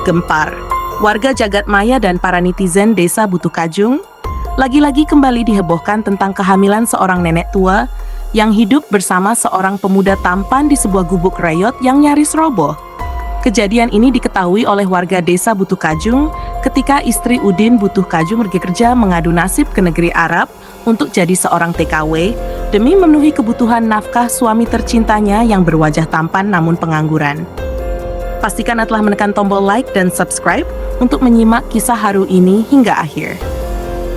gempar. Warga jagat maya dan para netizen desa Butuh Kajung lagi-lagi kembali dihebohkan tentang kehamilan seorang nenek tua yang hidup bersama seorang pemuda tampan di sebuah gubuk rayot yang nyaris roboh. Kejadian ini diketahui oleh warga desa Butuh Kajung ketika istri Udin Butuh Kajung pergi kerja mengadu nasib ke negeri Arab untuk jadi seorang TKW demi memenuhi kebutuhan nafkah suami tercintanya yang berwajah tampan namun pengangguran. Pastikan telah menekan tombol like dan subscribe untuk menyimak kisah haru ini hingga akhir.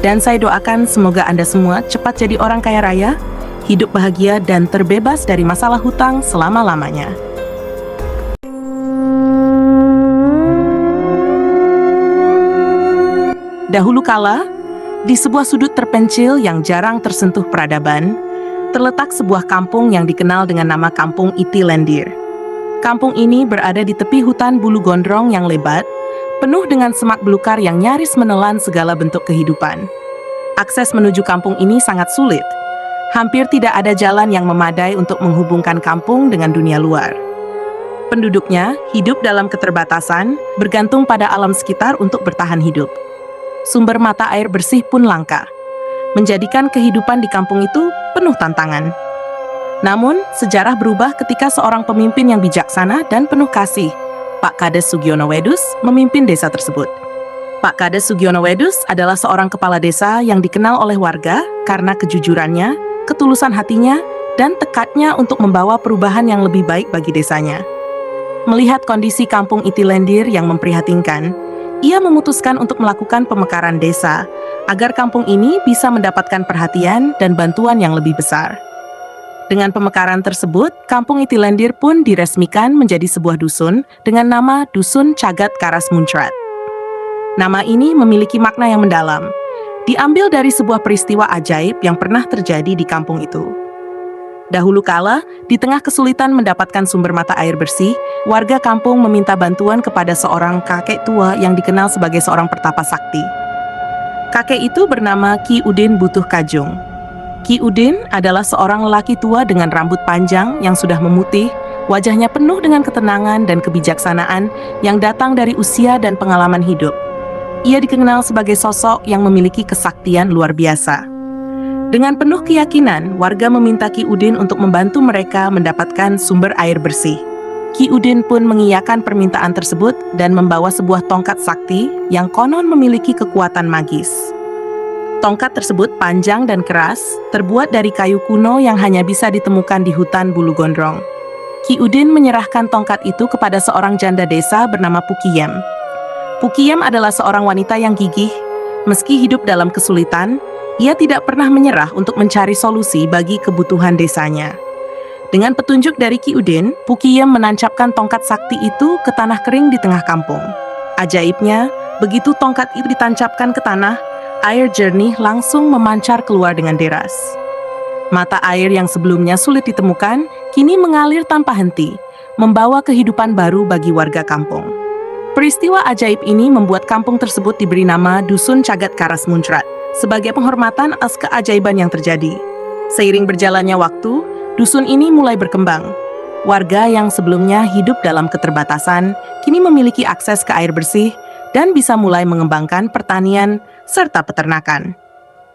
Dan saya doakan semoga Anda semua cepat jadi orang kaya raya, hidup bahagia dan terbebas dari masalah hutang selama-lamanya. Dahulu kala, di sebuah sudut terpencil yang jarang tersentuh peradaban, terletak sebuah kampung yang dikenal dengan nama Kampung Iti Lendir. Kampung ini berada di tepi hutan bulu gondrong yang lebat, penuh dengan semak belukar yang nyaris menelan segala bentuk kehidupan. Akses menuju kampung ini sangat sulit. Hampir tidak ada jalan yang memadai untuk menghubungkan kampung dengan dunia luar. Penduduknya hidup dalam keterbatasan, bergantung pada alam sekitar untuk bertahan hidup. Sumber mata air bersih pun langka, menjadikan kehidupan di kampung itu penuh tantangan. Namun, sejarah berubah ketika seorang pemimpin yang bijaksana dan penuh kasih, Pak Kades Sugiono Wedus, memimpin desa tersebut. Pak Kades Sugiono Wedus adalah seorang kepala desa yang dikenal oleh warga karena kejujurannya, ketulusan hatinya, dan tekadnya untuk membawa perubahan yang lebih baik bagi desanya. Melihat kondisi kampung Iti Lendir yang memprihatinkan, ia memutuskan untuk melakukan pemekaran desa agar kampung ini bisa mendapatkan perhatian dan bantuan yang lebih besar. Dengan pemekaran tersebut, kampung Iti Lendir pun diresmikan menjadi sebuah dusun dengan nama Dusun Cagat Karas Muncrat. Nama ini memiliki makna yang mendalam, diambil dari sebuah peristiwa ajaib yang pernah terjadi di kampung itu. Dahulu kala, di tengah kesulitan mendapatkan sumber mata air bersih, warga kampung meminta bantuan kepada seorang kakek tua yang dikenal sebagai seorang pertapa sakti. Kakek itu bernama Ki Udin Butuh Kajung. Ki Udin adalah seorang lelaki tua dengan rambut panjang yang sudah memutih, wajahnya penuh dengan ketenangan dan kebijaksanaan yang datang dari usia dan pengalaman hidup. Ia dikenal sebagai sosok yang memiliki kesaktian luar biasa. Dengan penuh keyakinan, warga meminta Ki Udin untuk membantu mereka mendapatkan sumber air bersih. Ki Udin pun mengiyakan permintaan tersebut dan membawa sebuah tongkat sakti yang konon memiliki kekuatan magis. Tongkat tersebut panjang dan keras, terbuat dari kayu kuno yang hanya bisa ditemukan di hutan bulu gondrong. Ki Udin menyerahkan tongkat itu kepada seorang janda desa bernama Pukiyem. Pukiyem adalah seorang wanita yang gigih. Meski hidup dalam kesulitan, ia tidak pernah menyerah untuk mencari solusi bagi kebutuhan desanya. Dengan petunjuk dari Ki Udin, Pukiyem menancapkan tongkat sakti itu ke tanah kering di tengah kampung. Ajaibnya, begitu tongkat itu ditancapkan ke tanah, air jernih langsung memancar keluar dengan deras. Mata air yang sebelumnya sulit ditemukan, kini mengalir tanpa henti, membawa kehidupan baru bagi warga kampung. Peristiwa ajaib ini membuat kampung tersebut diberi nama Dusun Cagat Karas Muncrat, sebagai penghormatan atas keajaiban yang terjadi. Seiring berjalannya waktu, dusun ini mulai berkembang. Warga yang sebelumnya hidup dalam keterbatasan, kini memiliki akses ke air bersih dan bisa mulai mengembangkan pertanian serta peternakan.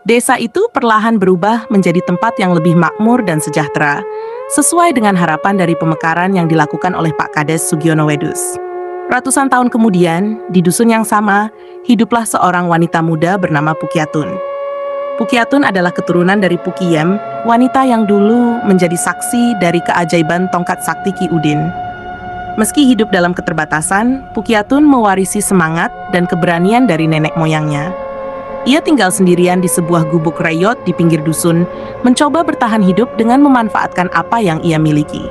Desa itu perlahan berubah menjadi tempat yang lebih makmur dan sejahtera, sesuai dengan harapan dari pemekaran yang dilakukan oleh Pak Kades Sugiono Wedus. Ratusan tahun kemudian, di dusun yang sama, hiduplah seorang wanita muda bernama Pukiatun. Pukiatun adalah keturunan dari Pukiyem, wanita yang dulu menjadi saksi dari keajaiban tongkat sakti Ki Udin. Meski hidup dalam keterbatasan, Pukiatun mewarisi semangat dan keberanian dari nenek moyangnya. Ia tinggal sendirian di sebuah gubuk rayot di pinggir dusun, mencoba bertahan hidup dengan memanfaatkan apa yang ia miliki.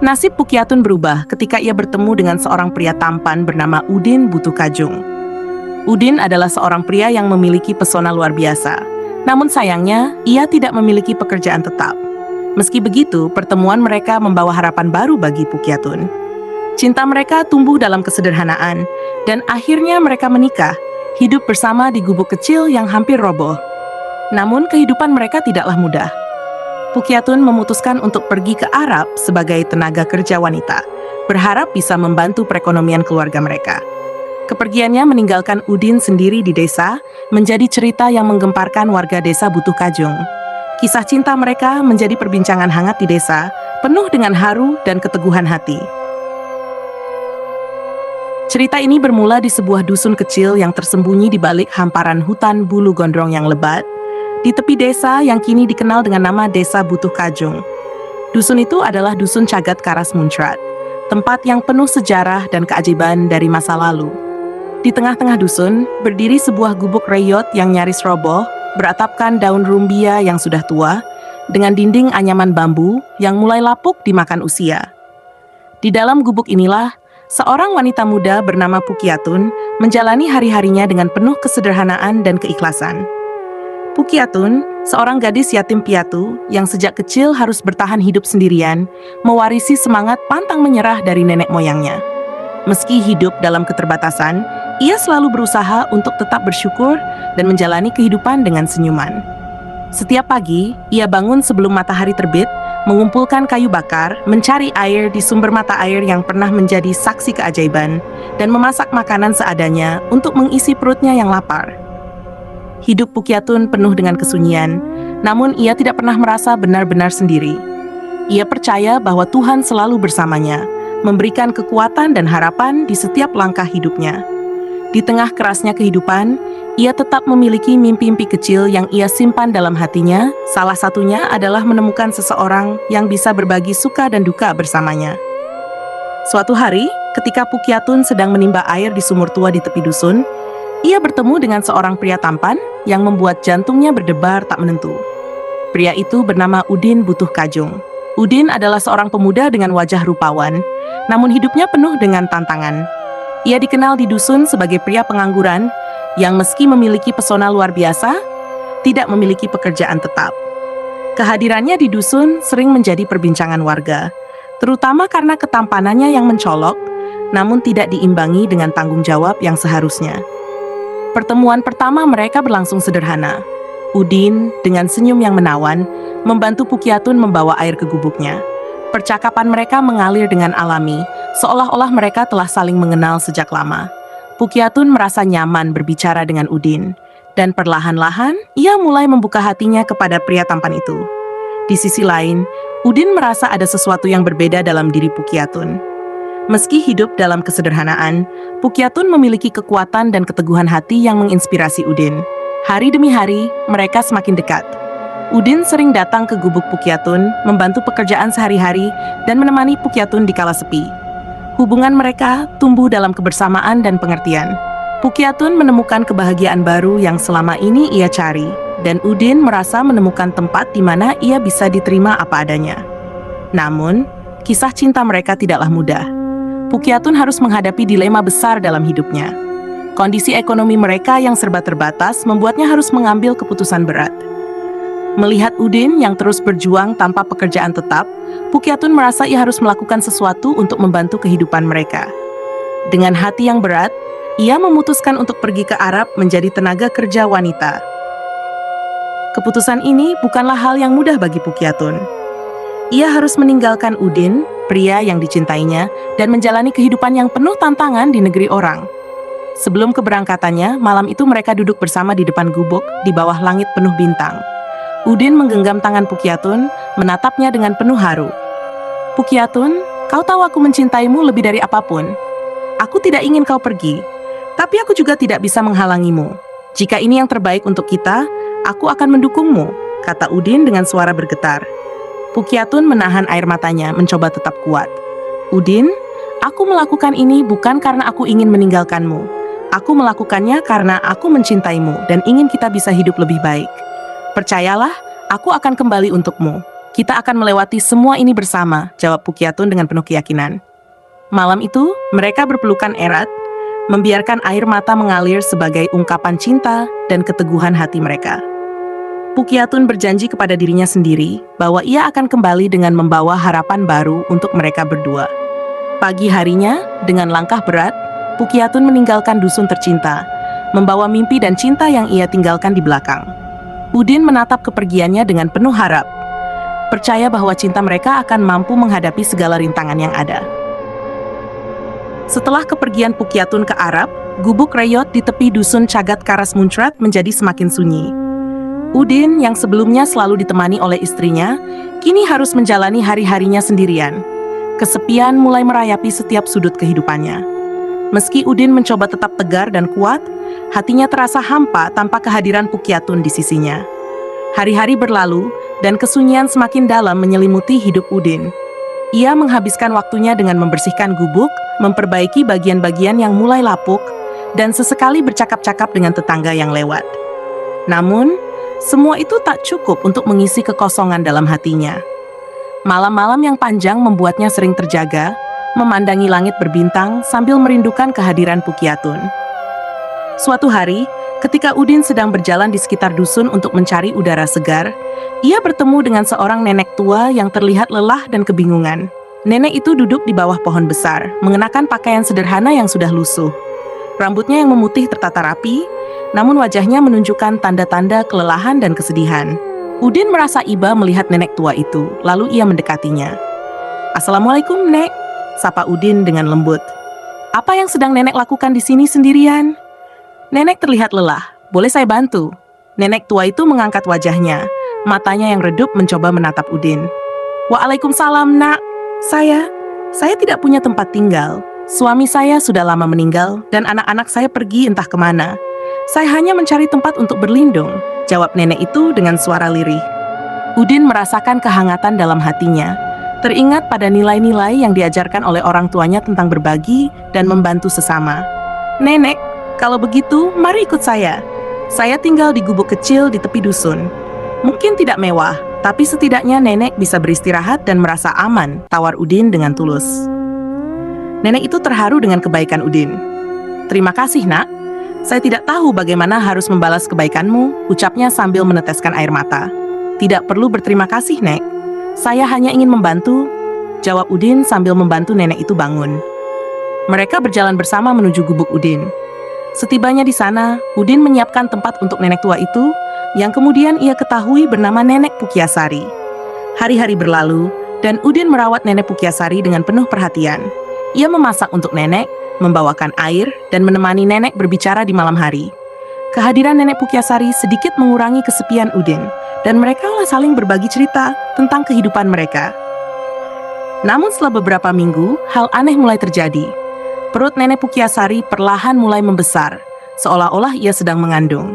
Nasib Pukiatun berubah ketika ia bertemu dengan seorang pria tampan bernama Udin Butuh Kajung. Udin adalah seorang pria yang memiliki pesona luar biasa. Namun sayangnya, ia tidak memiliki pekerjaan tetap. Meski begitu, pertemuan mereka membawa harapan baru bagi Pukiatun. Cinta mereka tumbuh dalam kesederhanaan, dan akhirnya mereka menikah, hidup bersama di gubuk kecil yang hampir roboh. Namun kehidupan mereka tidaklah mudah. Pukiatun memutuskan untuk pergi ke Arab sebagai tenaga kerja wanita, berharap bisa membantu perekonomian keluarga mereka. Kepergiannya meninggalkan Udin sendiri di desa, menjadi cerita yang menggemparkan warga desa Butuh Kajung. Kisah cinta mereka menjadi perbincangan hangat di desa, penuh dengan haru dan keteguhan hati. Cerita ini bermula di sebuah dusun kecil yang tersembunyi di balik hamparan hutan bulu gondrong yang lebat, di tepi desa yang kini dikenal dengan nama Desa Butuh Kajung. Dusun itu adalah Dusun Cagat Karas Muncrat, tempat yang penuh sejarah dan keajaiban dari masa lalu. Di tengah-tengah dusun, berdiri sebuah gubuk reyot yang nyaris roboh, beratapkan daun rumbia yang sudah tua, dengan dinding anyaman bambu yang mulai lapuk dimakan usia. Di dalam gubuk inilah, seorang wanita muda bernama Pukiatun menjalani hari-harinya dengan penuh kesederhanaan dan keikhlasan. Pukiatun, seorang gadis yatim piatu yang sejak kecil harus bertahan hidup sendirian, mewarisi semangat pantang menyerah dari nenek moyangnya. Meski hidup dalam keterbatasan, ia selalu berusaha untuk tetap bersyukur dan menjalani kehidupan dengan senyuman. Setiap pagi, ia bangun sebelum matahari terbit, mengumpulkan kayu bakar, mencari air di sumber mata air yang pernah menjadi saksi keajaiban, dan memasak makanan seadanya untuk mengisi perutnya yang lapar. Hidup Pukiatun penuh dengan kesunyian, namun ia tidak pernah merasa benar-benar sendiri. Ia percaya bahwa Tuhan selalu bersamanya, memberikan kekuatan dan harapan di setiap langkah hidupnya. Di tengah kerasnya kehidupan, ia tetap memiliki mimpi-mimpi kecil yang ia simpan dalam hatinya. Salah satunya adalah menemukan seseorang yang bisa berbagi suka dan duka bersamanya. Suatu hari, ketika Pukiatun sedang menimba air di sumur tua di tepi dusun, ia bertemu dengan seorang pria tampan yang membuat jantungnya berdebar tak menentu. Pria itu bernama Udin Butuh Kajung. Udin adalah seorang pemuda dengan wajah rupawan, namun hidupnya penuh dengan tantangan. Ia dikenal di dusun sebagai pria pengangguran yang meski memiliki pesona luar biasa, tidak memiliki pekerjaan tetap. Kehadirannya di dusun sering menjadi perbincangan warga, terutama karena ketampanannya yang mencolok, namun tidak diimbangi dengan tanggung jawab yang seharusnya. Pertemuan pertama mereka berlangsung sederhana. Udin, dengan senyum yang menawan, membantu Pukiatun membawa air ke gubuknya. Percakapan mereka mengalir dengan alami, seolah-olah mereka telah saling mengenal sejak lama. Pukiatun merasa nyaman berbicara dengan Udin, dan perlahan-lahan ia mulai membuka hatinya kepada pria tampan itu. Di sisi lain, Udin merasa ada sesuatu yang berbeda dalam diri Pukiatun. Meski hidup dalam kesederhanaan, Pukiatun memiliki kekuatan dan keteguhan hati yang menginspirasi Udin. Hari demi hari, mereka semakin dekat. Udin sering datang ke gubuk Pukiatun, membantu pekerjaan sehari-hari, dan menemani Pukiatun di kala sepi. Hubungan mereka tumbuh dalam kebersamaan dan pengertian. Pukiatun menemukan kebahagiaan baru yang selama ini ia cari, dan Udin merasa menemukan tempat di mana ia bisa diterima apa adanya. Namun, kisah cinta mereka tidaklah mudah. Pukiatun harus menghadapi dilema besar dalam hidupnya. Kondisi ekonomi mereka yang serba terbatas membuatnya harus mengambil keputusan berat. Melihat Udin yang terus berjuang tanpa pekerjaan tetap, Pukiatun merasa ia harus melakukan sesuatu untuk membantu kehidupan mereka. Dengan hati yang berat, ia memutuskan untuk pergi ke Arab menjadi tenaga kerja wanita. Keputusan ini bukanlah hal yang mudah bagi Pukiatun. Ia harus meninggalkan Udin, pria yang dicintainya, dan menjalani kehidupan yang penuh tantangan di negeri orang. Sebelum keberangkatannya, malam itu mereka duduk bersama di depan gubuk di bawah langit penuh bintang. Udin menggenggam tangan Pukiatun, menatapnya dengan penuh haru. "Pukiatun, kau tahu aku mencintaimu lebih dari apapun. Aku tidak ingin kau pergi, tapi aku juga tidak bisa menghalangimu. Jika ini yang terbaik untuk kita, aku akan mendukungmu," kata Udin dengan suara bergetar. Pukiatun menahan air matanya, mencoba tetap kuat. "Udin, aku melakukan ini bukan karena aku ingin meninggalkanmu. Aku melakukannya karena aku mencintaimu dan ingin kita bisa hidup lebih baik. Percayalah, aku akan kembali untukmu. Kita akan melewati semua ini bersama," jawab Pukiatun dengan penuh keyakinan. Malam itu, mereka berpelukan erat, membiarkan air mata mengalir sebagai ungkapan cinta dan keteguhan hati mereka. Pukiatun berjanji kepada dirinya sendiri bahwa ia akan kembali dengan membawa harapan baru untuk mereka berdua. Pagi harinya, dengan langkah berat, Pukiatun meninggalkan dusun tercinta, membawa mimpi dan cinta yang ia tinggalkan di belakang. Udin menatap kepergiannya dengan penuh harap, percaya bahwa cinta mereka akan mampu menghadapi segala rintangan yang ada. Setelah kepergian Pukiatun ke Arab, Gubuk reyot di tepi dusun Cagat Karas Muncrat menjadi semakin sunyi. Udin yang sebelumnya selalu ditemani oleh istrinya, kini harus menjalani hari-harinya sendirian. Kesepian mulai merayapi setiap sudut kehidupannya. Meski Udin mencoba tetap tegar dan kuat, hatinya terasa hampa tanpa kehadiran Pukyatun di sisinya. Hari-hari berlalu, dan kesunyian semakin dalam menyelimuti hidup Udin. Ia menghabiskan waktunya dengan membersihkan gubuk, memperbaiki bagian-bagian yang mulai lapuk, dan sesekali bercakap-cakap dengan tetangga yang lewat. Namun, semua itu tak cukup untuk mengisi kekosongan dalam hatinya. Malam-malam yang panjang membuatnya sering terjaga, memandangi langit berbintang sambil merindukan kehadiran Pukyatun. Suatu hari, ketika Udin sedang berjalan di sekitar dusun untuk mencari udara segar, ia bertemu dengan seorang nenek tua yang terlihat lelah dan kebingungan. Nenek itu duduk di bawah pohon besar, mengenakan pakaian sederhana yang sudah lusuh. Rambutnya yang memutih tertata rapi, namun wajahnya menunjukkan tanda-tanda kelelahan dan kesedihan. Udin merasa iba melihat nenek tua itu, lalu ia mendekatinya. "Assalamualaikum, Nek," sapa Udin dengan lembut. "Apa yang sedang Nenek lakukan di sini sendirian?" Nenek terlihat lelah. "Boleh saya bantu?" Nenek tua itu mengangkat wajahnya, matanya yang redup mencoba menatap Udin. "Waalaikumsalam, Nak. Saya tidak punya tempat tinggal. Suami saya sudah lama meninggal dan anak-anak saya pergi entah kemana. Saya hanya mencari tempat untuk berlindung," jawab nenek itu dengan suara lirih. Udin merasakan kehangatan dalam hatinya, teringat pada nilai-nilai yang diajarkan oleh orang tuanya tentang berbagi dan membantu sesama. "Nenek, kalau begitu mari ikut saya. Saya tinggal di gubuk kecil di tepi dusun. Mungkin tidak mewah, tapi setidaknya nenek bisa beristirahat dan merasa aman," tawar Udin dengan tulus. Nenek itu terharu dengan kebaikan Udin. "Terima kasih, Nak. Saya tidak tahu bagaimana harus membalas kebaikanmu," ucapnya sambil meneteskan air mata. "Tidak perlu berterima kasih, Nek. Saya hanya ingin membantu," jawab Udin sambil membantu nenek itu bangun. Mereka berjalan bersama menuju gubuk Udin. Setibanya di sana, Udin menyiapkan tempat untuk nenek tua itu, yang kemudian ia ketahui bernama Nenek Pukyasari. Hari-hari berlalu, dan Udin merawat Nenek Pukyasari dengan penuh perhatian. Ia memasak untuk nenek, membawakan air, dan menemani nenek berbicara di malam hari. Kehadiran Nenek Pukyasari sedikit mengurangi kesepian Udin, dan mereka saling berbagi cerita tentang kehidupan mereka. Namun setelah beberapa minggu, hal aneh mulai terjadi. Perut Nenek Pukyasari perlahan mulai membesar, seolah-olah ia sedang mengandung.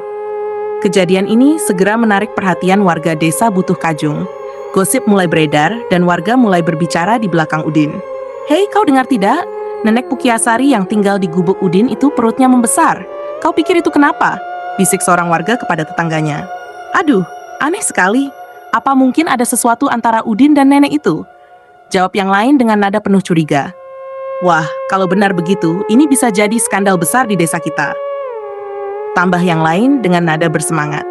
Kejadian ini segera menarik perhatian warga desa Butuh Kajung. Gosip mulai beredar, dan warga mulai berbicara di belakang Udin. "Hei, kau dengar tidak? Nenek Pukyasari yang tinggal di gubuk Udin itu perutnya membesar. Kau pikir itu kenapa?" bisik seorang warga kepada tetangganya. "Aduh, aneh sekali. Apa mungkin ada sesuatu antara Udin dan nenek itu?" jawab yang lain dengan nada penuh curiga. "Wah, kalau benar begitu, ini bisa jadi skandal besar di desa kita," tambah yang lain dengan nada bersemangat.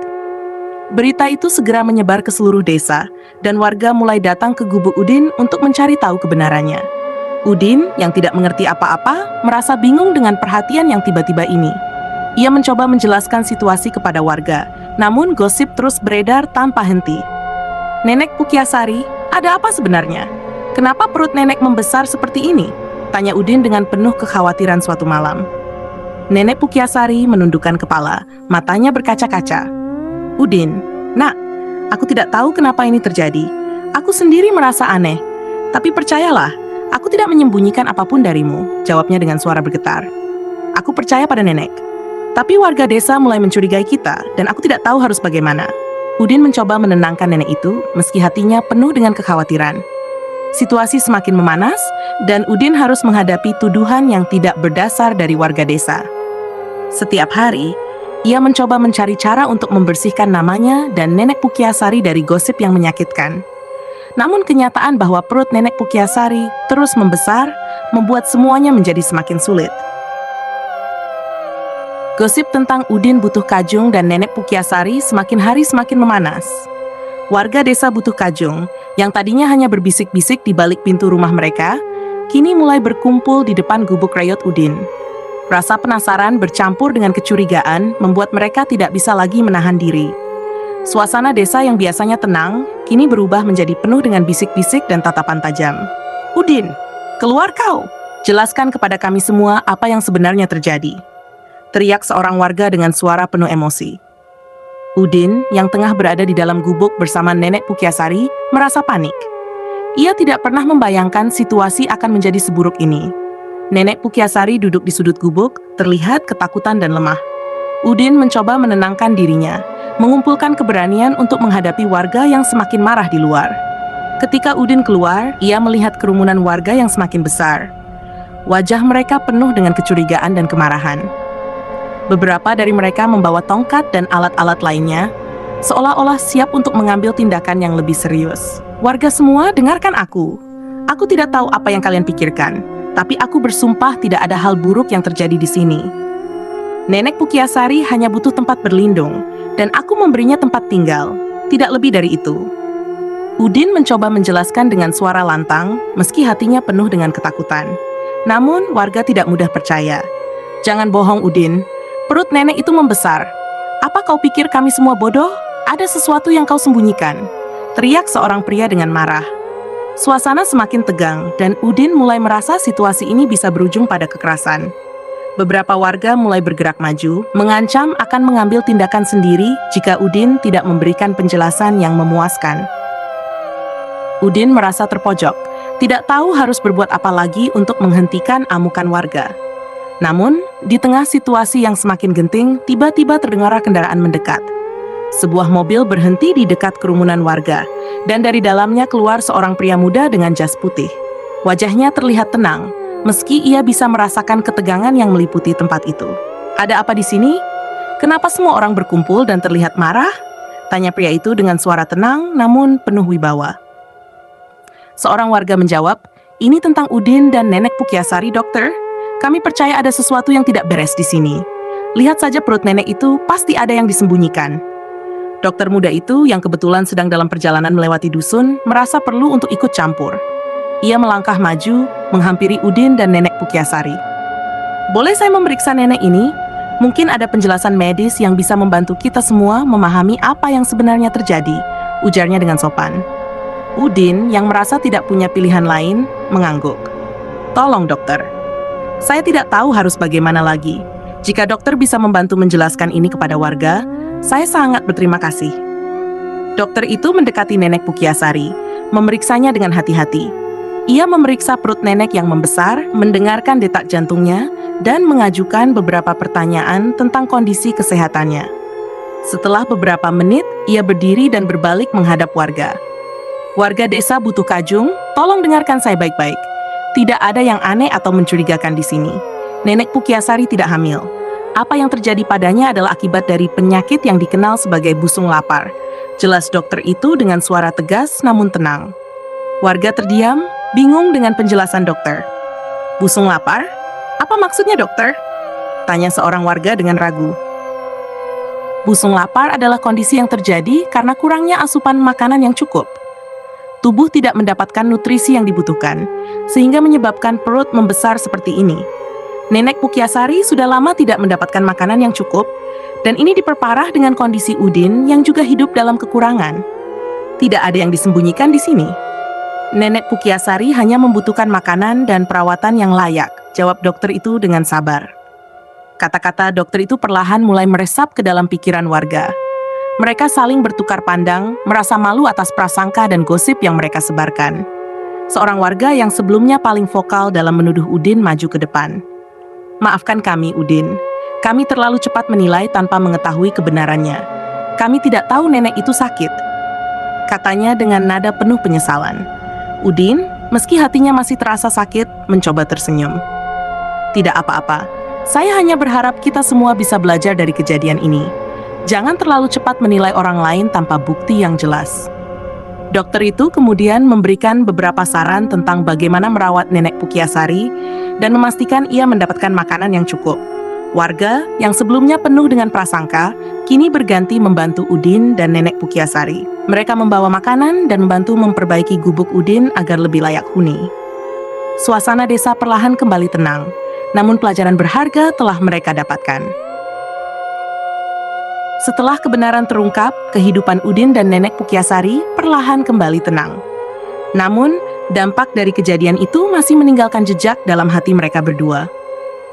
Berita itu segera menyebar ke seluruh desa, dan warga mulai datang ke gubuk Udin untuk mencari tahu kebenarannya. Udin, yang tidak mengerti apa-apa, merasa bingung dengan perhatian yang tiba-tiba ini. Ia mencoba menjelaskan situasi kepada warga, namun gosip terus beredar tanpa henti. "Nenek Pukyasari, ada apa sebenarnya? Kenapa perut nenek membesar seperti ini?" tanya Udin dengan penuh kekhawatiran suatu malam. Nenek Pukyasari menundukkan kepala, matanya berkaca-kaca. "Udin, Nak, aku tidak tahu kenapa ini terjadi. Aku sendiri merasa aneh. Tapi percayalah, aku tidak menyembunyikan apapun darimu," jawabnya dengan suara bergetar. "Aku percaya pada nenek. Tapi warga desa mulai mencurigai kita, dan aku tidak tahu harus bagaimana." Udin mencoba menenangkan nenek itu, meski hatinya penuh dengan kekhawatiran. Situasi semakin memanas, dan Udin harus menghadapi tuduhan yang tidak berdasar dari warga desa. Setiap hari, ia mencoba mencari cara untuk membersihkan namanya dan Nenek Pukyasari dari gosip yang menyakitkan. Namun kenyataan bahwa perut Nenek Pukyasari terus membesar, membuat semuanya menjadi semakin sulit. Gosip tentang Udin Butuh Kajung dan Nenek Pukyasari semakin hari semakin memanas. Warga desa Butuh Kajung, yang tadinya hanya berbisik-bisik di balik pintu rumah mereka, kini mulai berkumpul di depan gubuk reyot Udin. Rasa penasaran bercampur dengan kecurigaan membuat mereka tidak bisa lagi menahan diri. Suasana desa yang biasanya tenang, kini berubah menjadi penuh dengan bisik-bisik dan tatapan tajam. "Udin, keluar kau! Jelaskan kepada kami semua apa yang sebenarnya terjadi." teriak seorang warga dengan suara penuh emosi. Udin, yang tengah berada di dalam gubuk bersama Nenek Pukiasari, merasa panik. Ia tidak pernah membayangkan situasi akan menjadi seburuk ini. Nenek Pukiasari duduk di sudut gubuk, terlihat ketakutan dan lemah. Udin mencoba menenangkan dirinya, mengumpulkan keberanian untuk menghadapi warga yang semakin marah di luar. Ketika Udin keluar, ia melihat kerumunan warga yang semakin besar. Wajah mereka penuh dengan kecurigaan dan kemarahan. Beberapa dari mereka membawa tongkat dan alat-alat lainnya, seolah-olah siap untuk mengambil tindakan yang lebih serius. Warga semua, dengarkan aku. Aku tidak tahu apa yang kalian pikirkan, tapi aku bersumpah tidak ada hal buruk yang terjadi di sini. Nenek Pukiasari hanya butuh tempat berlindung, dan aku memberinya tempat tinggal, tidak lebih dari itu. Udin mencoba menjelaskan dengan suara lantang, meski hatinya penuh dengan ketakutan. Namun, warga tidak mudah percaya. Jangan bohong, Udin. Perut nenek itu membesar. Apa kau pikir kami semua bodoh? Ada sesuatu yang kau sembunyikan. Teriak seorang pria dengan marah. Suasana semakin tegang, dan Udin mulai merasa situasi ini bisa berujung pada kekerasan. Beberapa warga mulai bergerak maju, mengancam akan mengambil tindakan sendiri jika Udin tidak memberikan penjelasan yang memuaskan. Udin merasa terpojok, tidak tahu harus berbuat apa lagi untuk menghentikan amukan warga. Namun, di tengah situasi yang semakin genting, tiba-tiba terdengar kendaraan mendekat. Sebuah mobil berhenti di dekat kerumunan warga, dan dari dalamnya keluar seorang pria muda dengan jas putih. Wajahnya terlihat tenang, meski ia bisa merasakan ketegangan yang meliputi tempat itu. Ada apa di sini? Kenapa semua orang berkumpul dan terlihat marah? Tanya pria itu dengan suara tenang namun penuh wibawa. Seorang warga menjawab, ini tentang Udin dan Nenek Pukiasari, dokter. Kami percaya ada sesuatu yang tidak beres di sini. Lihat saja perut nenek itu, pasti ada yang disembunyikan. Dokter muda itu, yang kebetulan sedang dalam perjalanan melewati dusun, merasa perlu untuk ikut campur. Ia melangkah maju, menghampiri Udin dan Nenek Pukiasari. Boleh saya memeriksa nenek ini? Mungkin ada penjelasan medis yang bisa membantu kita semua memahami apa yang sebenarnya terjadi, ujarnya dengan sopan. Udin, yang merasa tidak punya pilihan lain, mengangguk. Tolong dokter, saya tidak tahu harus bagaimana lagi. Jika dokter bisa membantu menjelaskan ini kepada warga, saya sangat berterima kasih. Dokter itu mendekati Nenek Pukiasari, memeriksanya dengan hati-hati. Ia memeriksa perut nenek yang membesar, mendengarkan detak jantungnya, dan mengajukan beberapa pertanyaan tentang kondisi kesehatannya. Setelah beberapa menit, ia berdiri dan berbalik menghadap warga. Warga desa butuh kajung, tolong dengarkan saya baik-baik. Tidak ada yang aneh atau mencurigakan di sini. Nenek Pukiasari tidak hamil. Apa yang terjadi padanya adalah akibat dari penyakit yang dikenal sebagai busung lapar. Jelas dokter itu dengan suara tegas namun tenang. Warga terdiam, bingung dengan penjelasan dokter. Busung lapar? Apa maksudnya dokter? Tanya seorang warga dengan ragu. Busung lapar adalah kondisi yang terjadi karena kurangnya asupan makanan yang cukup. Tubuh tidak mendapatkan nutrisi yang dibutuhkan, sehingga menyebabkan perut membesar seperti ini. Nenek Pukiasari sudah lama tidak mendapatkan makanan yang cukup, dan ini diperparah dengan kondisi Udin yang juga hidup dalam kekurangan. Tidak ada yang disembunyikan di sini. Nenek Pukiasari hanya membutuhkan makanan dan perawatan yang layak, jawab dokter itu dengan sabar. Kata-kata dokter itu perlahan mulai meresap ke dalam pikiran warga. Mereka saling bertukar pandang, merasa malu atas prasangka dan gosip yang mereka sebarkan. Seorang warga yang sebelumnya paling vokal dalam menuduh Udin maju ke depan. Maafkan kami, Udin. Kami terlalu cepat menilai tanpa mengetahui kebenarannya. Kami tidak tahu nenek itu sakit. Katanya dengan nada penuh penyesalan. Udin, meski hatinya masih terasa sakit, mencoba tersenyum. Tidak apa-apa. Saya hanya berharap kita semua bisa belajar dari kejadian ini. Jangan terlalu cepat menilai orang lain tanpa bukti yang jelas. Dokter itu kemudian memberikan beberapa saran tentang bagaimana merawat Nenek Pukiasari dan memastikan ia mendapatkan makanan yang cukup. Warga yang sebelumnya penuh dengan prasangka, kini berganti membantu Udin dan Nenek Pukiasari. Mereka membawa makanan dan membantu memperbaiki gubuk Udin agar lebih layak huni. Suasana desa perlahan kembali tenang, namun pelajaran berharga telah mereka dapatkan. Setelah kebenaran terungkap, kehidupan Udin dan Nenek Pukiasari perlahan kembali tenang. Namun, dampak dari kejadian itu masih meninggalkan jejak dalam hati mereka berdua.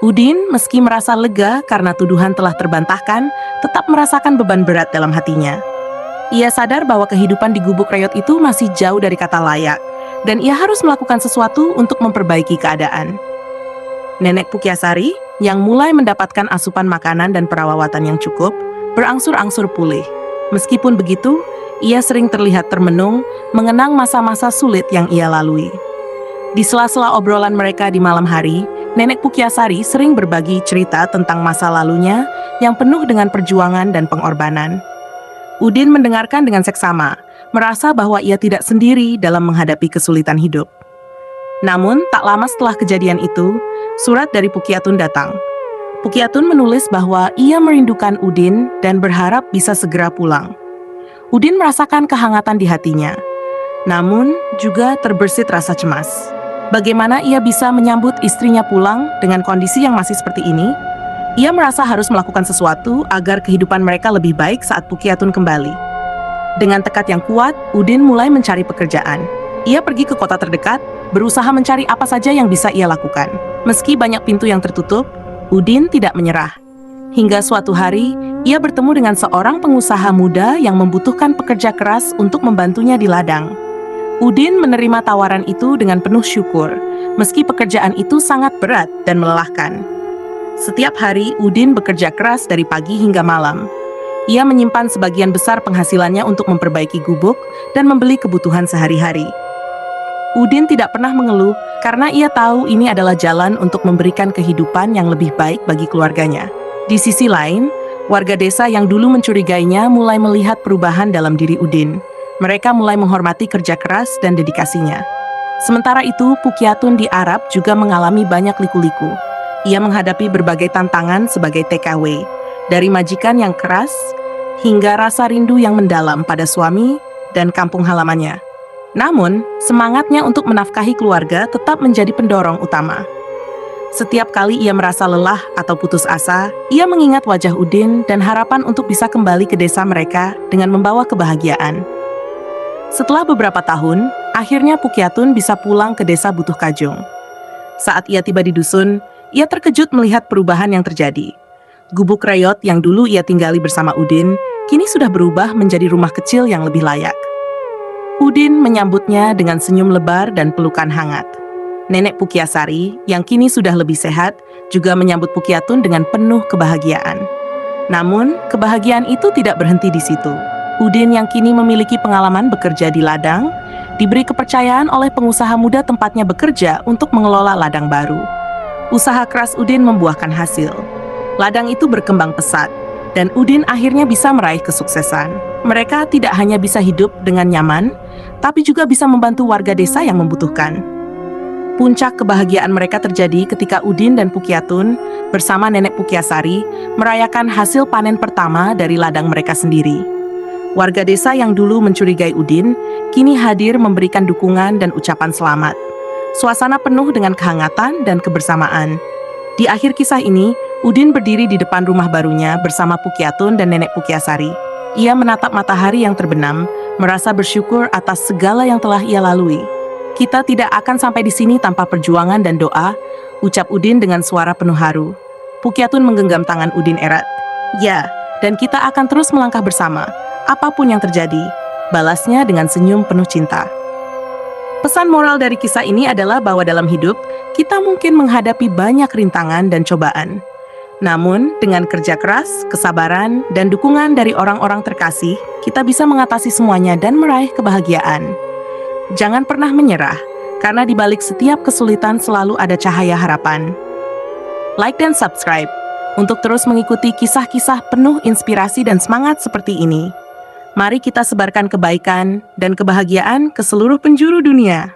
Udin, meski merasa lega karena tuduhan telah terbantahkan, tetap merasakan beban berat dalam hatinya. Ia sadar bahwa kehidupan di gubuk reot itu masih jauh dari kata layak, dan ia harus melakukan sesuatu untuk memperbaiki keadaan. Nenek Pukyasari, yang mulai mendapatkan asupan makanan dan perawatan yang cukup, berangsur-angsur pulih. Meskipun begitu, ia sering terlihat termenung, mengenang masa-masa sulit yang ia lalui. Di sela-sela obrolan mereka di malam hari, Nenek Pukyasari sering berbagi cerita tentang masa lalunya yang penuh dengan perjuangan dan pengorbanan. Udin mendengarkan dengan seksama, merasa bahwa ia tidak sendiri dalam menghadapi kesulitan hidup. Namun, tak lama setelah kejadian itu, surat dari Pukyatun datang. Pukyatun menulis bahwa ia merindukan Udin dan berharap bisa segera pulang. Udin merasakan kehangatan di hatinya, namun juga terbersit rasa cemas. Bagaimana ia bisa menyambut istrinya pulang dengan kondisi yang masih seperti ini? Ia merasa harus melakukan sesuatu agar kehidupan mereka lebih baik saat Pukyatun kembali. Dengan tekad yang kuat, Udin mulai mencari pekerjaan. Ia pergi ke kota terdekat, berusaha mencari apa saja yang bisa ia lakukan. Meski banyak pintu yang tertutup, Udin tidak menyerah. Hingga suatu hari, ia bertemu dengan seorang pengusaha muda yang membutuhkan pekerja keras untuk membantunya di ladang. Udin menerima tawaran itu dengan penuh syukur, meski pekerjaan itu sangat berat dan melelahkan. Setiap hari, Udin bekerja keras dari pagi hingga malam. Ia menyimpan sebagian besar penghasilannya untuk memperbaiki gubuk dan membeli kebutuhan sehari-hari. Udin tidak pernah mengeluh karena ia tahu ini adalah jalan untuk memberikan kehidupan yang lebih baik bagi keluarganya. Di sisi lain, warga desa yang dulu mencurigainya mulai melihat perubahan dalam diri Udin. Mereka mulai menghormati kerja keras dan dedikasinya. Sementara itu, Pukyatun di Arab juga mengalami banyak liku-liku. Ia menghadapi berbagai tantangan sebagai TKW, dari majikan yang keras hingga rasa rindu yang mendalam pada suami dan kampung halamannya. Namun, semangatnya untuk menafkahi keluarga tetap menjadi pendorong utama. Setiap kali ia merasa lelah atau putus asa, ia mengingat wajah Udin dan harapan untuk bisa kembali ke desa mereka dengan membawa kebahagiaan. Setelah beberapa tahun, akhirnya Pukyatun bisa pulang ke desa Butuh Kajung. Saat ia tiba di dusun, ia terkejut melihat perubahan yang terjadi. Gubuk reot yang dulu ia tinggali bersama Udin, kini sudah berubah menjadi rumah kecil yang lebih layak. Udin menyambutnya dengan senyum lebar dan pelukan hangat. Nenek Pukyasari, yang kini sudah lebih sehat, juga menyambut Pukyatun dengan penuh kebahagiaan. Namun, kebahagiaan itu tidak berhenti di situ. Udin yang kini memiliki pengalaman bekerja di ladang, diberi kepercayaan oleh pengusaha muda tempatnya bekerja untuk mengelola ladang baru. Usaha keras Udin membuahkan hasil. Ladang itu berkembang pesat, dan Udin akhirnya bisa meraih kesuksesan. Mereka tidak hanya bisa hidup dengan nyaman, tapi juga bisa membantu warga desa yang membutuhkan. Puncak kebahagiaan mereka terjadi ketika Udin dan Pukyatun bersama Nenek Pukyasari merayakan hasil panen pertama dari ladang mereka sendiri. Warga desa yang dulu mencurigai Udin, kini hadir memberikan dukungan dan ucapan selamat. Suasana penuh dengan kehangatan dan kebersamaan. Di akhir kisah ini, Udin berdiri di depan rumah barunya bersama Pukyatun dan Nenek Pukyasari. Ia menatap matahari yang terbenam, merasa bersyukur atas segala yang telah ia lalui. Kita tidak akan sampai di sini tanpa perjuangan dan doa, ucap Udin dengan suara penuh haru. Pukyatun menggenggam tangan Udin erat. Ya, dan kita akan terus melangkah bersama. Apapun yang terjadi, balasnya dengan senyum penuh cinta. Pesan moral dari kisah ini adalah bahwa dalam hidup, kita mungkin menghadapi banyak rintangan dan cobaan. Namun, dengan kerja keras, kesabaran, dan dukungan dari orang-orang terkasih, kita bisa mengatasi semuanya dan meraih kebahagiaan. Jangan pernah menyerah, karena di balik setiap kesulitan selalu ada cahaya harapan. Like dan subscribe untuk terus mengikuti kisah-kisah penuh inspirasi dan semangat seperti ini. Mari kita sebarkan kebaikan dan kebahagiaan ke seluruh penjuru dunia.